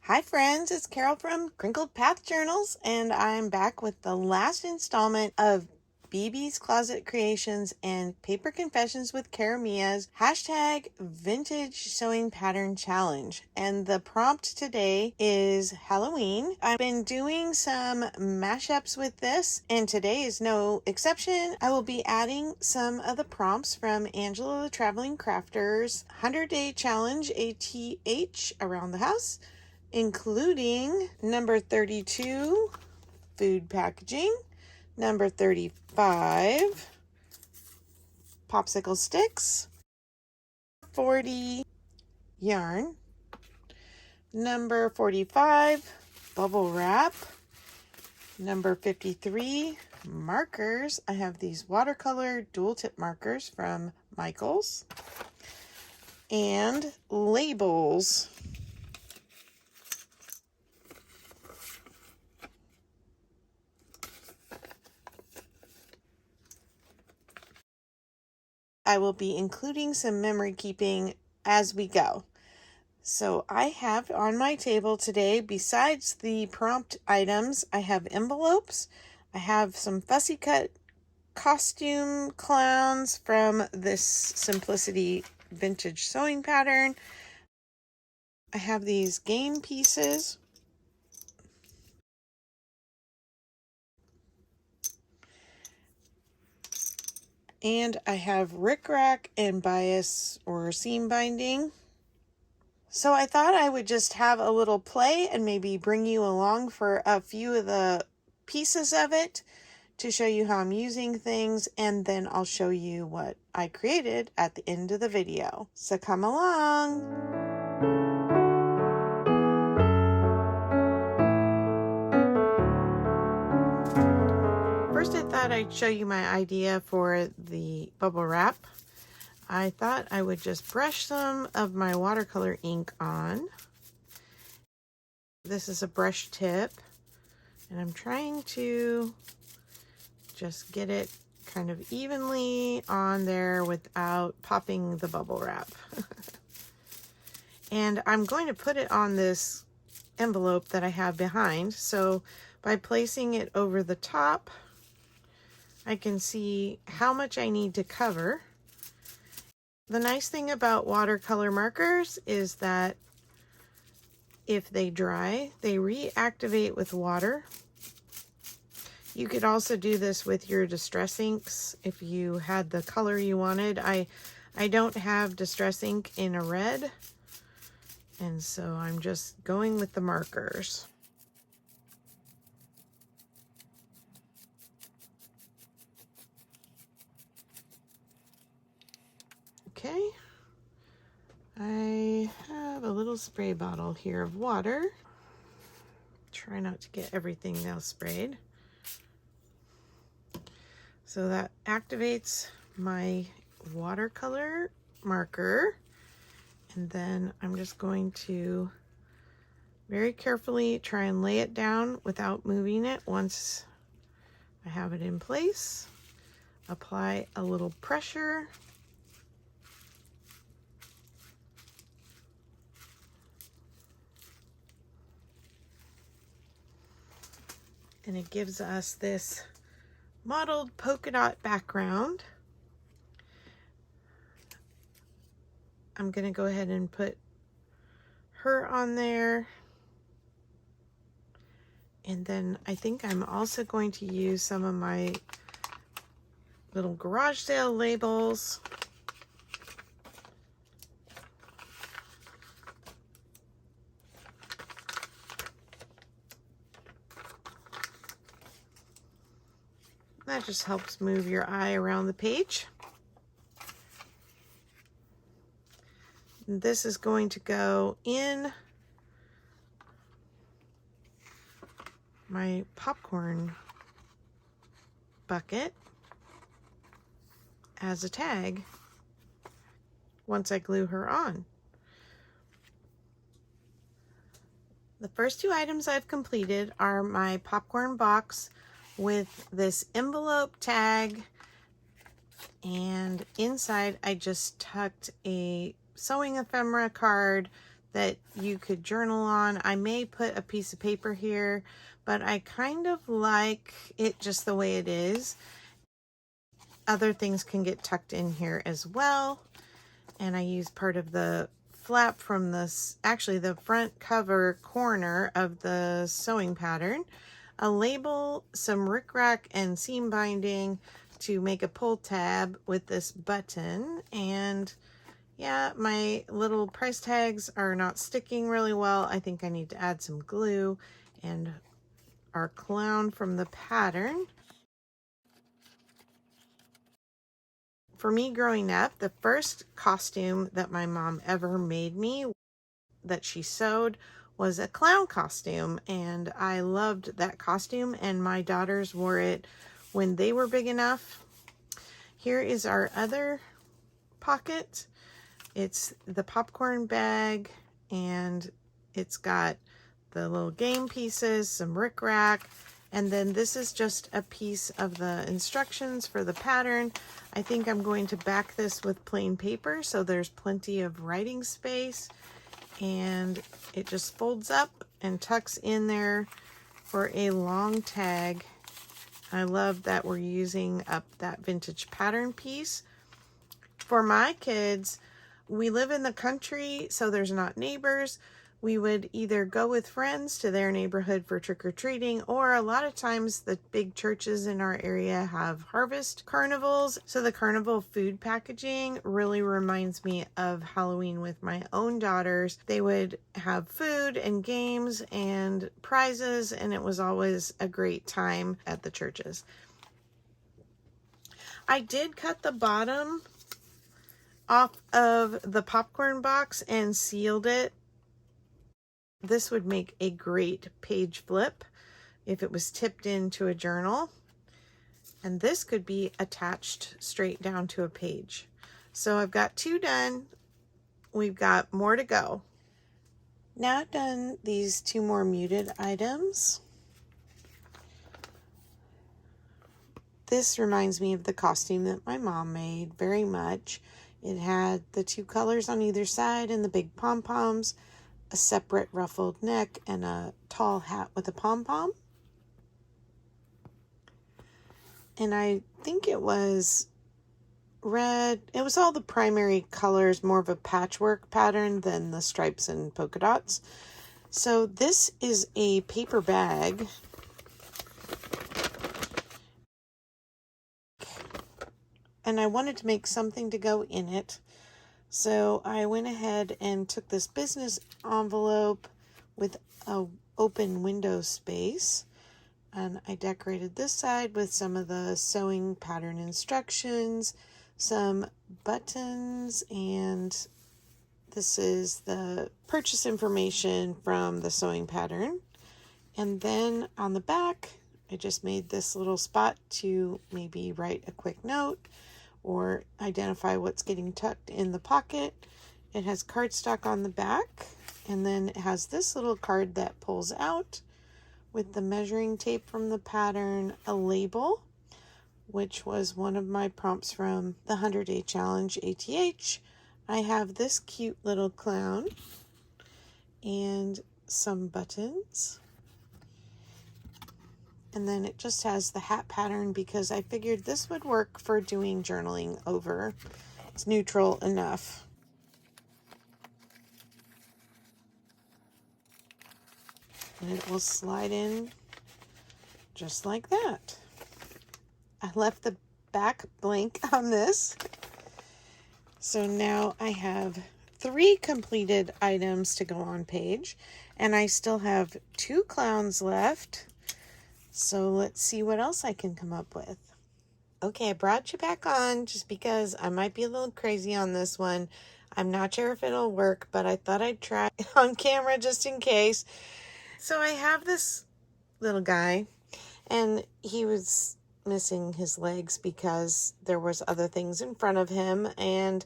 Hi friends, it's Carol from Crinkled Path Journals, and I'm back with the last installment of BB's Closet Creations and Paper Confessions with Caramia's hashtag Vintage Sewing Pattern Challenge. And the prompt today is Halloween. I've been doing some mashups with this, and today is no exception. I will be adding some of the prompts from Angela the Traveling Crafter's 100-Day Challenge ATH around the house, including number 32, food packaging, number 35, popsicle sticks, 40, yarn, number 45, bubble wrap, number 53, markers. I have these watercolor dual tip markers from Michaels, and labels. I will be including some memory keeping as we go. So I have on my table today, besides the prompt items, I have envelopes. I have some fussy cut costume clowns from this Simplicity vintage sewing pattern. I have these game pieces. And I have rickrack and bias or seam binding. So I thought I would just have a little play and maybe bring you along for a few of the pieces of it to show you how I'm using things, and then I'll show you what I created at the end of the video. So come along. First, I thought I'd show you my idea for the bubble wrap. I thought I would just brush some of my watercolor ink on. This is a brush tip, and I'm trying to just get it kind of evenly on there without popping the bubble wrap. And I'm going to put it on this envelope that I have behind. So by placing it over the top, I can see how much I need to cover. The nice thing about watercolor markers is that if they dry, they reactivate with water. You could also do this with your distress inks if you had the color you wanted. I don't have distress ink in a red, and so I'm just going with the markers. Okay, I have a little spray bottle here of water. Try not to get everything now sprayed. So that activates my watercolor marker, and then I'm just going to very carefully try and lay it down without moving it. Once I have it in place, apply a little pressure. And it gives us this mottled polka dot background. I'm going to go ahead and put her on there. And then I think I'm also going to use some of my little garage sale labels. That just helps move your eye around the page. And this is going to go in my popcorn bucket as a tag once I glue her on. The first two items I've completed are my popcorn box with this envelope tag, and inside I just tucked a sewing ephemera card that you could journal on. I may put a piece of paper here, but I kind of like it just the way it is. Other things can get tucked in here as well. And I use part of the flap from this, actually the front cover corner of the sewing pattern, a label, some rickrack and seam binding to make a pull tab with this button. And yeah, my little price tags are not sticking really well. I think I need to add some glue. And our clown from the pattern. For me growing up, the first costume that my mom ever made me that she sewed was a clown costume, and I loved that costume, and my daughters wore it when they were big enough. Here is our other pocket. It's the popcorn bag, and it's got the little game pieces, some rickrack, and then this is just a piece of the instructions for the pattern. I think I'm going to back this with plain paper so there's plenty of writing space, and it just folds up and tucks in there for a long tag. I love that we're using up that vintage pattern piece. For my kids, we live in the country, so there's not neighbors. We would either go with friends to their neighborhood for trick-or-treating, or a lot of times the big churches in our area have harvest carnivals. So the carnival food packaging really reminds me of Halloween with my own daughters. They would have food and games and prizes, and it was always a great time at the churches. I did cut the bottom off of the popcorn box and sealed it. This would make a great page flip if it was tipped into a journal. And this could be attached straight down to a page. So I've got 2 done. We've got more to go. Now I've done these 2 more muted items. This reminds me of the costume that my mom made very much. It had the 2 colors on either side and the big pom-poms, a separate ruffled neck, and a tall hat with a pom-pom. And I think it was red. It was all the primary colors, more of a patchwork pattern than the stripes and polka dots. So this is a paper bag. And I wanted to make something to go in it. So I went ahead and took this business envelope with a open window space, and I decorated this side with some of the sewing pattern instructions, some buttons, and this is the purchase information from the sewing pattern. And then on the back, I just made this little spot to maybe write a quick note or identify what's getting tucked in the pocket. It has cardstock on the back, and then it has this little card that pulls out with the measuring tape from the pattern, a label, which was one of my prompts from the 100-Day Challenge ATH. I have this cute little clown and some buttons. And then it just has the hat pattern because I figured this would work for doing journaling over. It's neutral enough. And it will slide in just like that. I left the back blank on this. So now I have 3 completed items to go on page, and I still have 2 clowns left. So let's see what else I can come up with. Okay, I brought you back on just because I might be a little crazy on this one. I'm not sure if it'll work, but I thought I'd try on camera just in case. So I have this little guy, and he was missing his legs because there was other things in front of him, and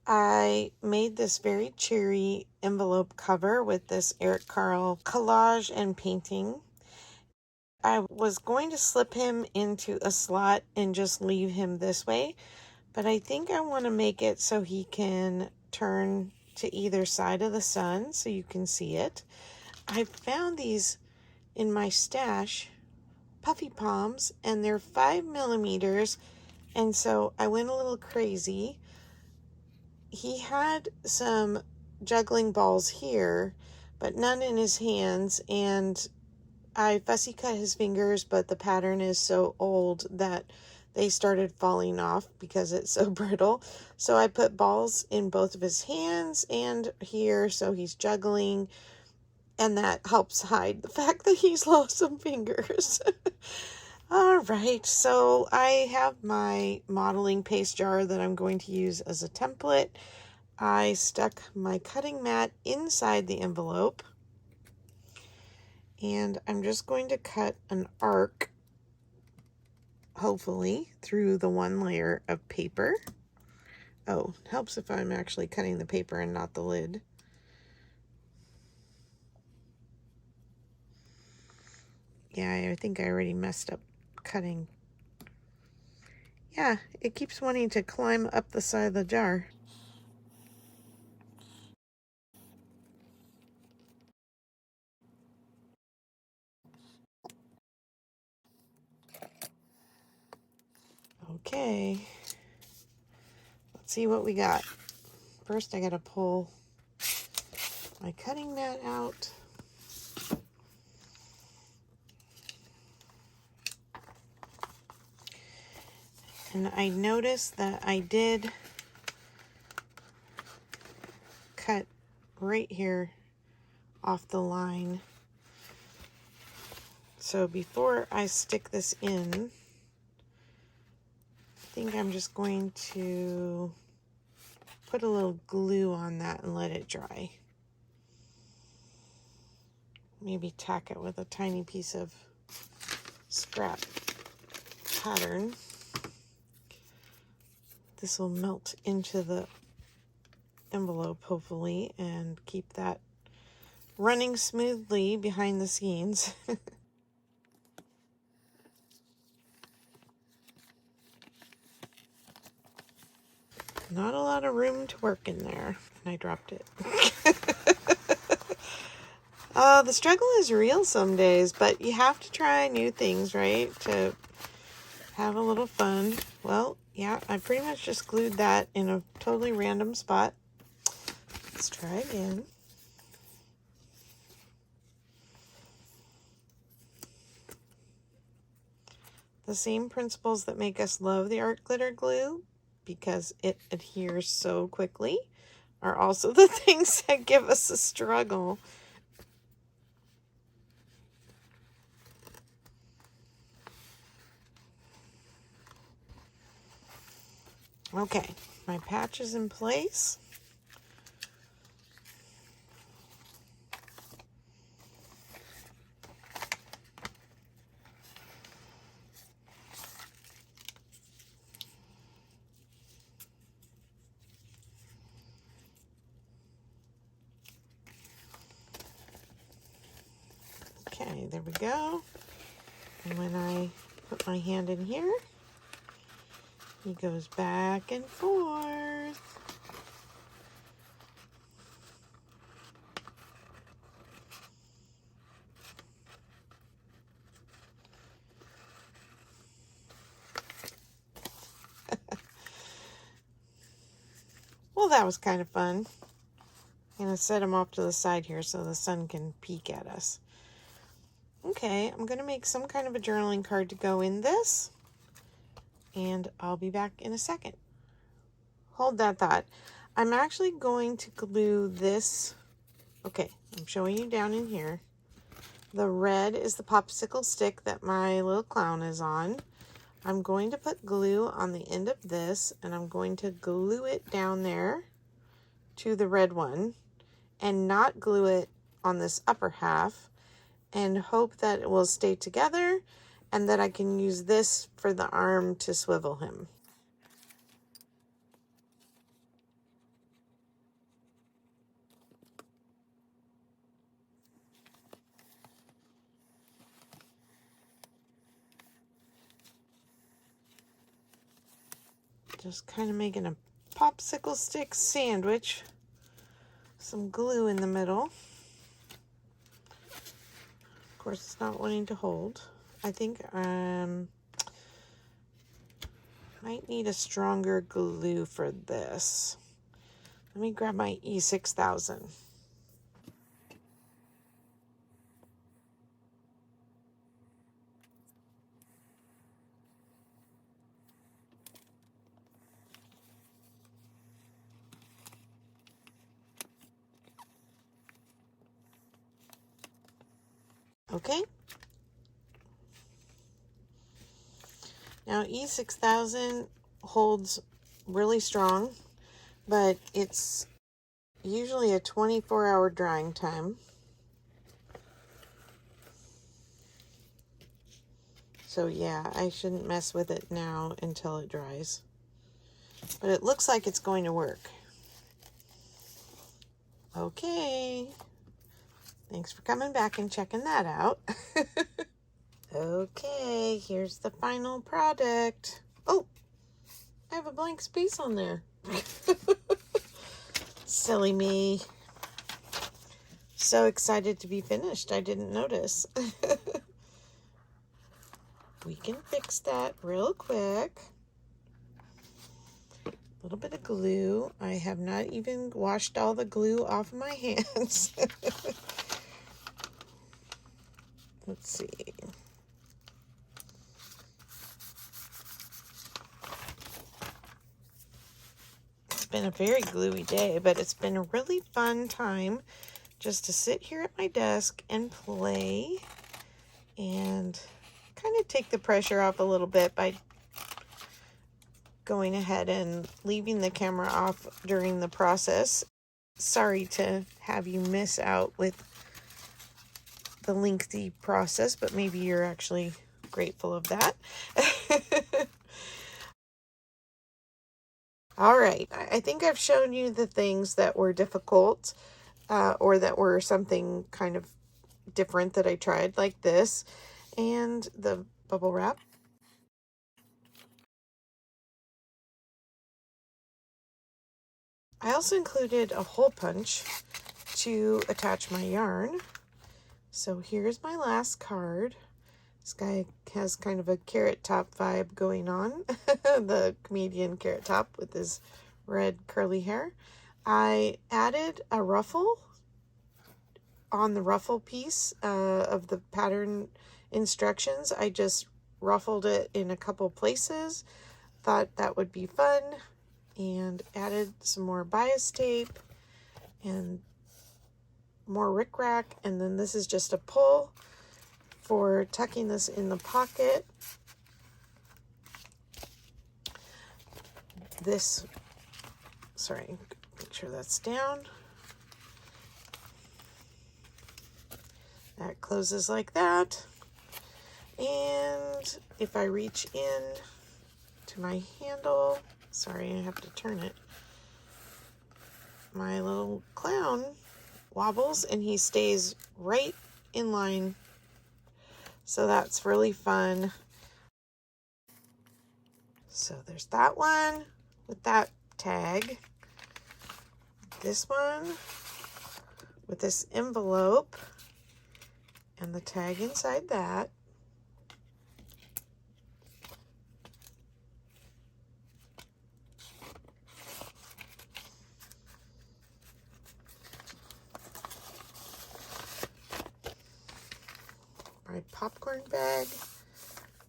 I made this very cheery envelope cover with this Eric Carle collage and painting. I was going to slip him into a slot and just leave him this way, but I think I want to make it so he can turn to either side of the sun so you can see it. I found these in my stash, puffy palms, and they're 5 millimeters, and so I went a little crazy. He had some juggling balls here, but none in his hands, and I fussy cut his fingers, but the pattern is so old that they started falling off because it's so brittle. So I put balls in both of his hands and here, so he's juggling, and that helps hide the fact that he's lost some fingers. All right, so I have my modeling paste jar that I'm going to use as a template. I stuck my cutting mat inside the envelope, and I'm just going to cut an arc, hopefully, through the one layer of paper. Oh, it helps if I'm actually cutting the paper and not the lid. Yeah, I think I already messed up cutting. Yeah, it keeps wanting to climb up the side of the jar. Okay, let's see what we got. First, I gotta pull my cutting mat out. And I noticed that I did cut right here off the line. So before I stick this in, I think I'm just going to put a little glue on that and let it dry. Maybe tack it with a tiny piece of scrap pattern. This will melt into the envelope, hopefully, and keep that running smoothly behind the scenes. Not a lot of room to work in there. And I dropped it. The struggle is real some days, but you have to try new things, right? To have a little fun. Well, yeah, I pretty much just glued that in a totally random spot. Let's try again. The same principles that make us love the art glitter glue, because it adheres so quickly, are also the things that give us a struggle. Okay, my patch is in place. Okay, there we go. And when I put my hand in here, he goes back and forth. Well, that was kind of fun. I'm going to set him off to the side here so the sun can peek at us. Okay, I'm going to make some kind of a journaling card to go in this, and I'll be back in a second. Hold that thought. I'm actually going to glue this. Okay, I'm showing you down in here. The red is the popsicle stick that my little clown is on. I'm going to put glue on the end of this, and I'm going to glue it down there to the red one and not glue it on this upper half, and hope that it will stay together and that I can use this for the arm to swivel him. Just kind of making a popsicle stick sandwich some glue in the middle. Of course, it's not wanting to hold. I think might need a stronger glue for this. Let me grab my E6000. Okay. Now E6000 holds really strong, but it's usually a 24-hour drying time. So yeah, I shouldn't mess with it now until it dries. But it looks like it's going to work. Okay. Thanks for coming back and checking that out. Okay, here's the final product. Oh, I have a blank space on there. Silly me. So excited to be finished. I didn't notice. We can fix that real quick. A little bit of glue. I have not even washed all the glue off of my hands. Let's see. It's been a very gluey day, but it's been a really fun time just to sit here at my desk and play and kind of take the pressure off a little bit by going ahead and leaving the camera off during the process. Sorry to have you miss out with the lengthy process, but maybe you're actually grateful of that. All right, I think I've shown you the things that were difficult or that were something kind of different that I tried, like this, and the bubble wrap. I also included a hole punch to attach my yarn. So here's my last card. This guy has kind of a Carrot Top vibe going on. The comedian Carrot Top with his red curly hair. I added a ruffle on the ruffle piece of the pattern instructions. I just ruffled it in a couple places. Thought that would be fun. And added some more bias tape and more rickrack. And then this is just a pull for tucking this in the pocket. This, sorry, make sure that's down. That closes like that. And if I reach in to my handle, sorry, I have to turn it. My little clown wobbles and he stays right in line. So that's really fun. So there's that one with that tag. This one with this envelope and the tag inside that. My popcorn bag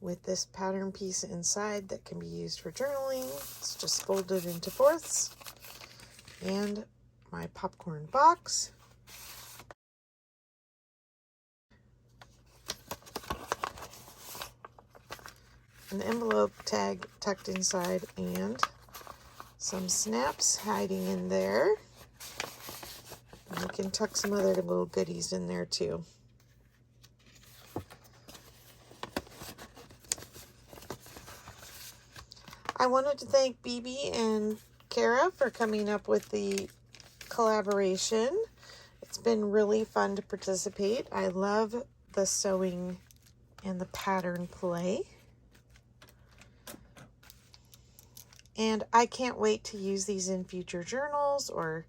with this pattern piece inside that can be used for journaling. It's just folded into fourths. And my popcorn box. An envelope tag tucked inside and some snaps hiding in there. And you can tuck some other little goodies in there too. I wanted to thank BB and Kara for coming up with the collaboration. It's been really fun to participate. I love the sewing and the pattern play. And I can't wait to use these in future journals or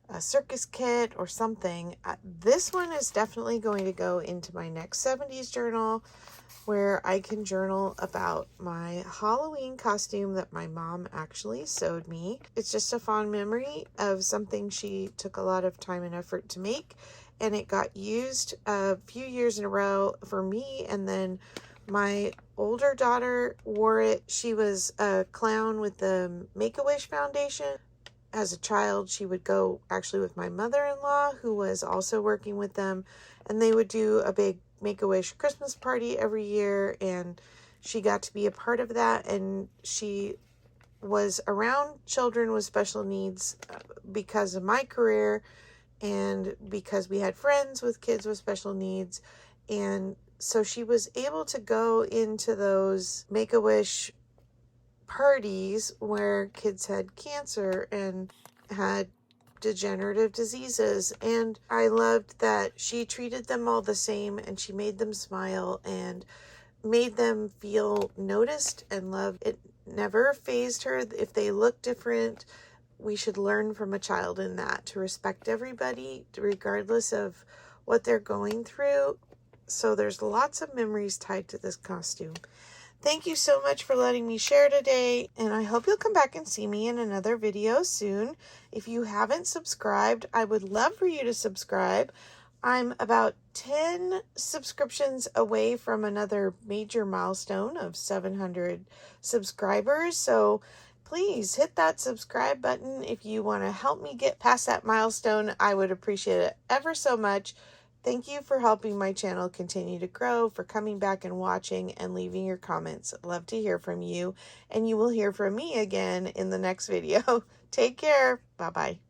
a circus kit or something. This one is definitely going to go into my next 70s journal, where I can journal about my Halloween costume that my mom actually sewed me. It's just a fond memory of something she took a lot of time and effort to make, and it got used a few years in a row for me, and then my older daughter wore it. She was a clown with the Make-A-Wish Foundation. As a child, she would go actually with my mother-in-law, who was also working with them, and they would do a big Make-A-Wish Christmas party every year, and she got to be a part of that. And she was around children with special needs because of my career and because we had friends with kids with special needs. And so she was able to go into those Make-A-Wish parties where kids had cancer and had degenerative diseases, and I loved that she treated them all the same, and she made them smile and made them feel noticed and loved. It never fazed her if they looked different. We should learn from a child in that, to respect everybody regardless of what they're going through. So there's lots of memories tied to this costume. Thank you so much for letting me share today, and I hope you'll come back and see me in another video soon. If you haven't subscribed, I would love for you to subscribe. I'm about 10 subscriptions away from another major milestone of 700 subscribers, so please hit that subscribe button if you want to help me get past that milestone. I would appreciate it ever so much. Thank you for helping my channel continue to grow, for coming back and watching and leaving your comments. I'd love to hear from you, and you will hear from me again in the next video. Take care. Bye-bye.